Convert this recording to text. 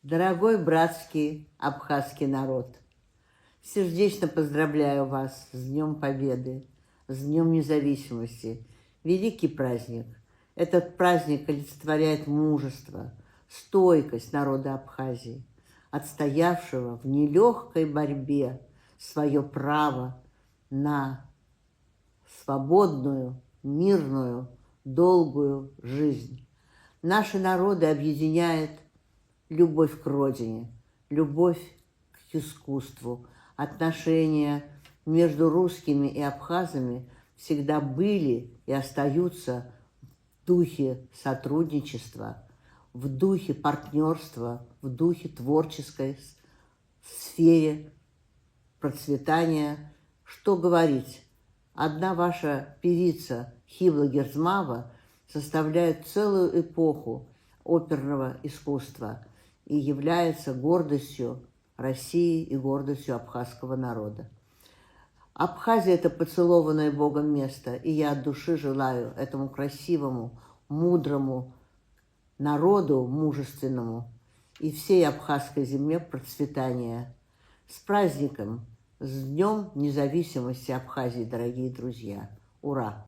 Дорогой братский абхазский народ, сердечно поздравляю вас с Днем Победы, с Днем Независимости. Великий праздник. Этот праздник олицетворяет мужество, стойкость народа Абхазии, отстоявшего в нелегкой борьбе свое право на свободную, мирную, долгую жизнь. Наши народы объединяет любовь к родине, любовь к искусству. Отношения между русскими и абхазами всегда были и остаются в духе сотрудничества, в духе партнерства, в духе творческой сфере процветания. Что говорить? Одна ваша певица Хибла Герзмава составляет целую эпоху оперного искусства и является гордостью России и гордостью абхазского народа. Абхазия – это поцелованное Богом место, и я от души желаю этому красивому, мудрому народу, мужественному, и всей абхазской земле процветания. С праздником, с Днем Независимости Абхазии, дорогие друзья! Ура!